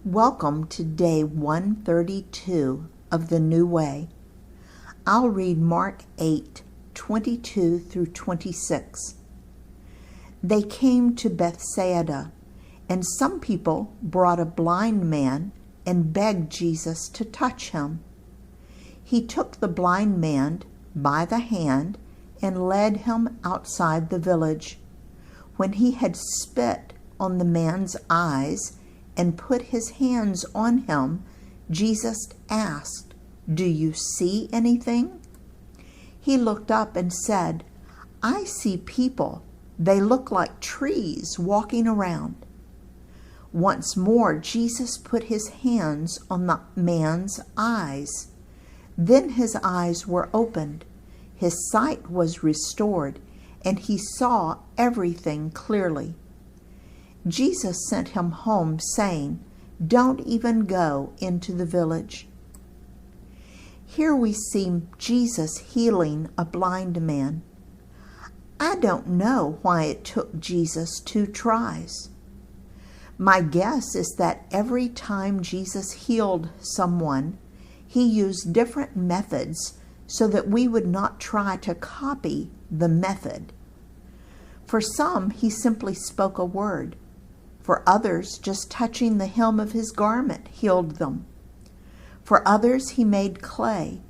Welcome to day 132 of the New Way. I'll read Mark 8:22 through 26. They came to Bethsaida, and some people brought a blind man and begged Jesus to touch him. He took the blind man by the hand and led him outside the village. When he had spit on the man's eyes and put his hands on him, Jesus asked, "Do you see anything?" He looked up and said, "I see people. They look like trees walking around." Once more, Jesus put his hands on the man's eyes. Then his eyes were opened, his sight was restored, and he saw everything clearly. Jesus sent him home, saying, "Don't even go into the village." Here we see Jesus healing a blind man. I don't know why it took Jesus 2 tries. My guess is that every time Jesus healed someone, he used different methods so that we would not try to copy the method. For some, he simply spoke a word. For others, just touching the hem of his garment healed them. For others, he made clay.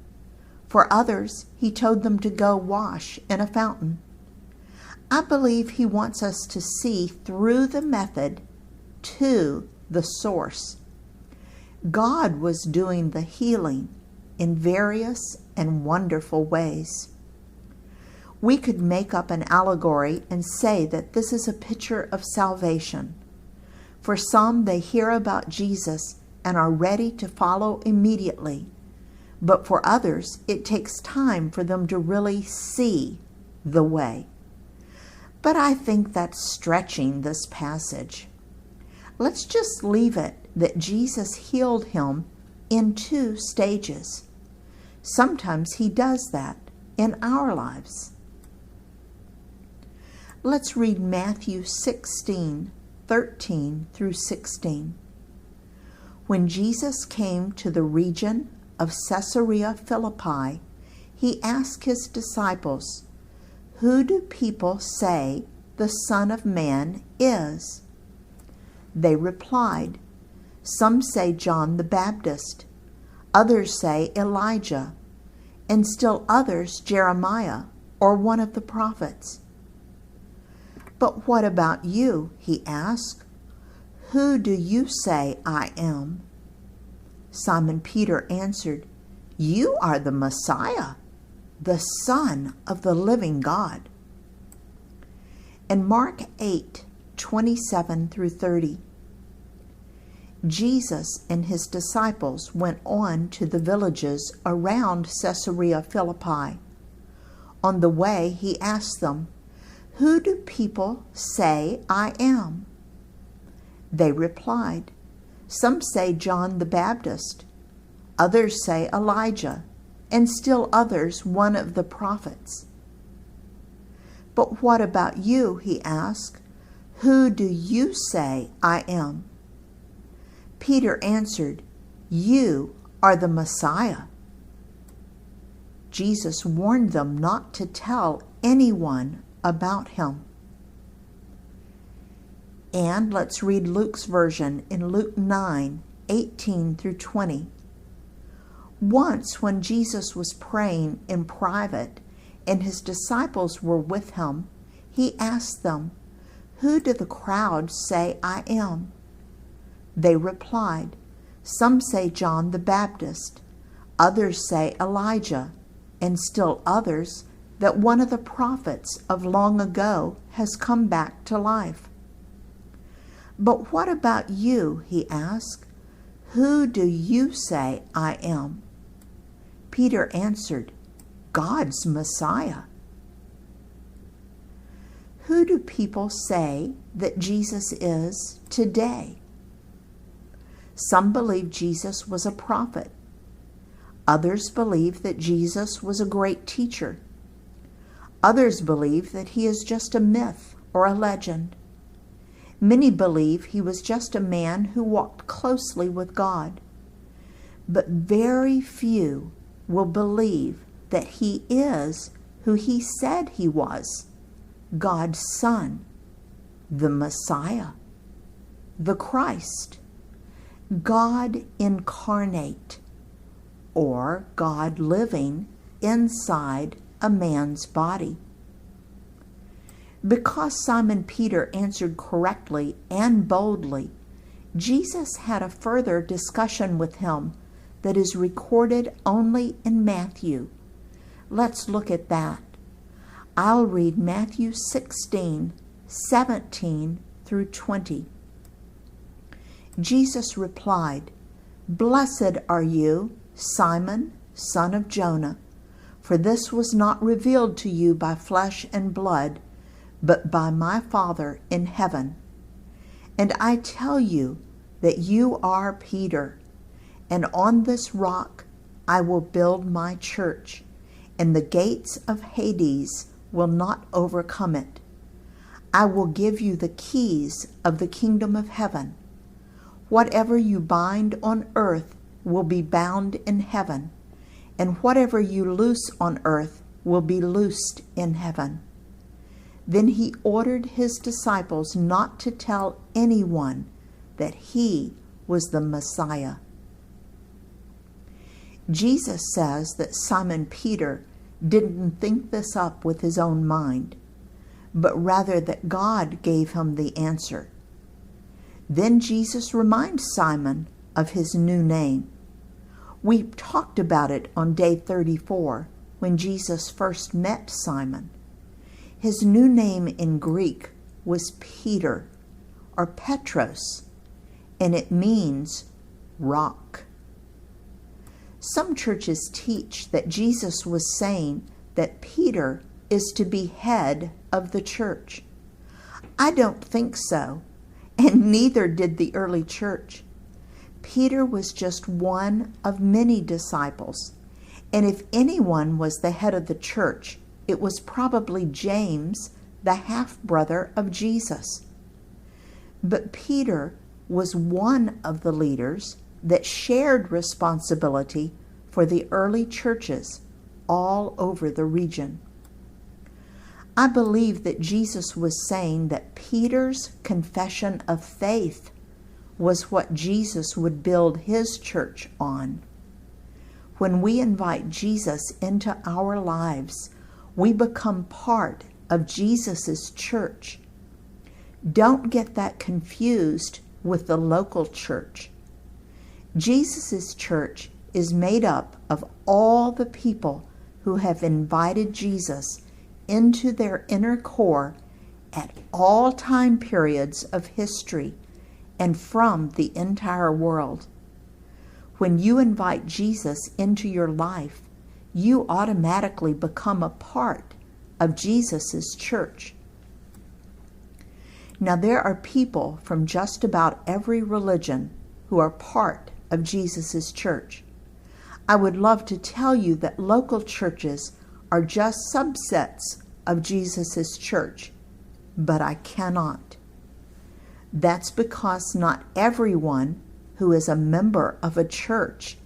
For others, he told them to go wash in a fountain. I believe he wants us to see through the method to the source. God was doing the healing in various and wonderful ways. We could make up an allegory and say that this is a picture of salvation. For some, they hear about Jesus and are ready to follow immediately. But for others, it takes time for them to really see the way. But I think that's stretching this passage. Let's just leave it that Jesus healed him in 2 stages. Sometimes he does that in our lives. Let's read Matthew 16:13 through 16. When Jesus came to the region of Caesarea Philippi, he asked his disciples, "Who do people say the Son of Man is?" They replied, "Some say John the Baptist, others say Elijah, and still others Jeremiah or one of the prophets." "But what about you?" he asked. "Who do you say I am?" Simon Peter answered, "You are the Messiah, the Son of the living God." In Mark 8:27 through 30, Jesus and his disciples went on to the villages around Caesarea Philippi. On the way, he asked them, "Who do people say I am?" They replied, "Some say John the Baptist, others say Elijah, and still others one of the prophets." "But what about you?" he asked. "Who do you say I am?" Peter answered, "You are the Messiah." Jesus warned them not to tell anyone about him. And let's read Luke's version in Luke 9:18 through 20. Once when Jesus was praying in private and his disciples were with him, he asked them, "Who do the crowd say I am?" They replied, "Some say John the Baptist, others say Elijah, and still others that one of the prophets of long ago has come back to life." "But what about you?" he asked. "Who do you say I am?" Peter answered, "God's Messiah." Who do people say that Jesus is today? Some believe Jesus was a prophet. Others believe that Jesus was a great teacher. Others believe that he is just a myth or a legend. Many believe he was just a man who walked closely with God. But very few will believe that he is who he said he was, God's Son, the Messiah, the Christ, God incarnate, or God living inside a man's body. Because Simon Peter answered correctly and boldly, Jesus had a further discussion with him that is recorded only in Matthew. Let's look at that. I'll read Matthew 16, 17 through 20. Jesus replied, "Blessed are you, Simon, son of Jonah, for this was not revealed to you by flesh and blood, but by my Father in heaven. And I tell you that you are Peter, and on this rock I will build my church, and the gates of Hades will not overcome it. I will give you the keys of the kingdom of heaven. Whatever you bind on earth will be bound in heaven, and whatever you loose on earth will be loosed in heaven." Then he ordered his disciples not to tell anyone that he was the Messiah. Jesus says that Simon Peter didn't think this up with his own mind, but rather that God gave him the answer. Then Jesus reminds Simon of his new name. We talked about it on day 34 when Jesus first met Simon. His new name in Greek was Peter, or Petros, and it means rock. Some churches teach that Jesus was saying that Peter is to be head of the church. I don't think so, and neither did the early church. Peter was just one of many disciples, and if anyone was the head of the church, it was probably James, the half-brother of Jesus. But Peter was one of the leaders that shared responsibility for the early churches all over the region. I believe that Jesus was saying that Peter's confession of faith was what Jesus would build his church on. When we invite Jesus into our lives, we become part of Jesus' church. Don't get that confused with the local church. Jesus' church is made up of all the people who have invited Jesus into their inner core at all time periods of history and from the entire world. When you invite Jesus into your life, you automatically become a part of Jesus' church. Now, there are people from just about every religion who are part of Jesus' church. I would love to tell you that local churches are just subsets of Jesus' church, but I cannot. That's because not everyone who is a member of a church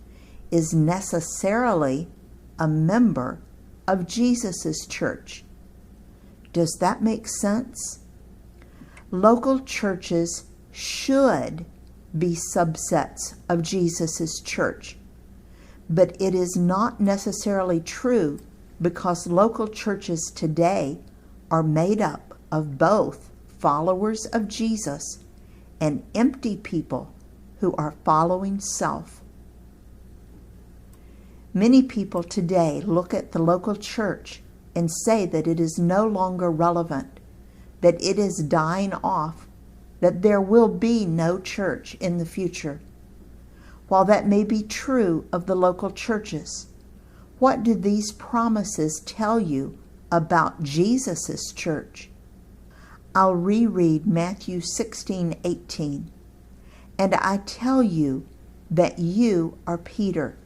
is necessarily a member of Jesus' church. Does that make sense? Local churches should be subsets of Jesus' church, but it is not necessarily true because local churches today are made up of both followers of Jesus and empty people who are following self. Many people today look at the local church and say that it is no longer relevant, that it is dying off, that there will be no church in the future. While that may be true of the local churches, what do these promises tell you about Jesus' church? I'll reread Matthew 16:18. "And I tell you that you are Peter,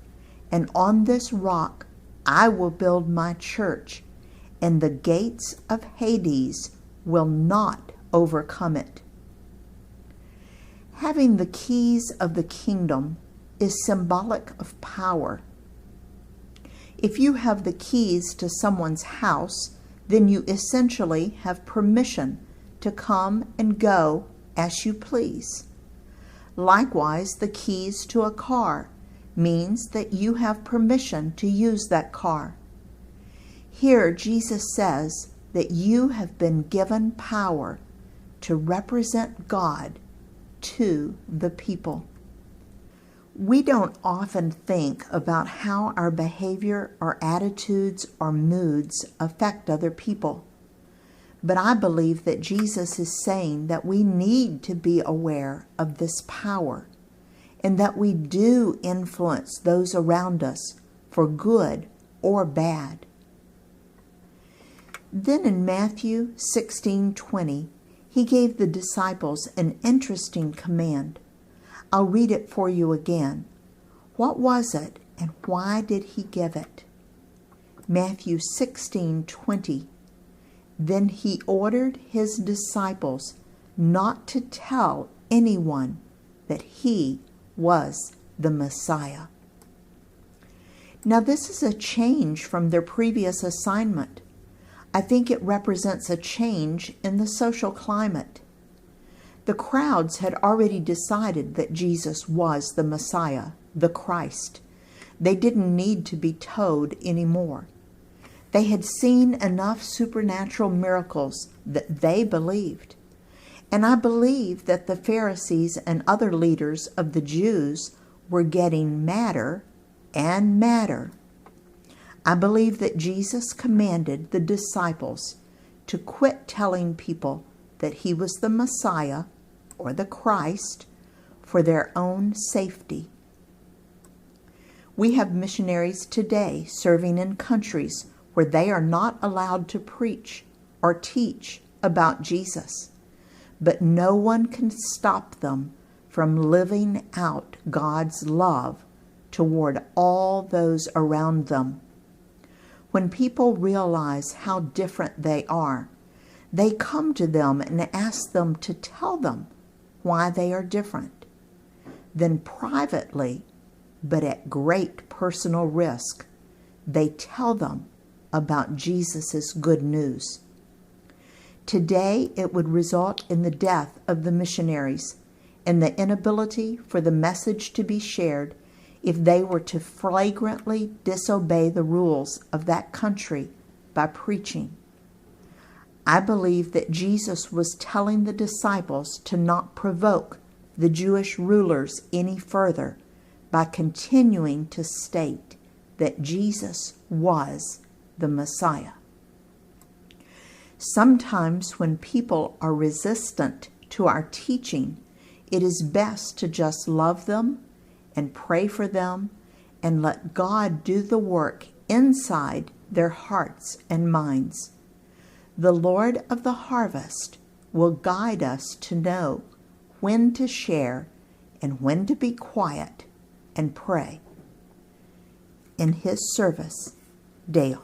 and on this rock I will build my church, and the gates of Hades will not overcome it." Having the keys of the kingdom is symbolic of power. If you have the keys to someone's house, then you essentially have permission to come and go as you please. Likewise, the keys to a car means that you have permission to use that car. Here, Jesus says that you have been given power to represent God to the people. We don't often think about how our behavior or attitudes or moods affect other people. But I believe that Jesus is saying that we need to be aware of this power and that we do influence those around us for good or bad. Then in Matthew 16:20, he gave the disciples an interesting command. I'll read it for you again. What was it and why did he give it? Matthew 16:20. Then he ordered his disciples not to tell anyone that he was the Messiah. Now this is a change from their previous assignment. I think it represents a change in the social climate. The crowds had already decided that Jesus was the Messiah, the Christ. They didn't need to be told anymore. They had seen enough supernatural miracles that they believed. And I believe that the Pharisees and other leaders of the Jews were getting madder and madder. I believe that Jesus commanded the disciples to quit telling people that he was the Messiah or the Christ for their own safety. We have missionaries today serving in countries where they are not allowed to preach or teach about Jesus, but no one can stop them from living out God's love toward all those around them. When people realize how different they are, they come to them and ask them to tell them why they are different. Then privately, but at great personal risk, they tell them about Jesus' good news. Today, it would result in the death of the missionaries and the inability for the message to be shared if they were to flagrantly disobey the rules of that country by preaching. I believe that Jesus was telling the disciples to not provoke the Jewish rulers any further by continuing to state that Jesus was the Messiah. Sometimes when people are resistant to our teaching, it is best to just love them and pray for them and let God do the work inside their hearts and minds. The Lord of the harvest will guide us to know when to share and when to be quiet and pray. In his service, Dale.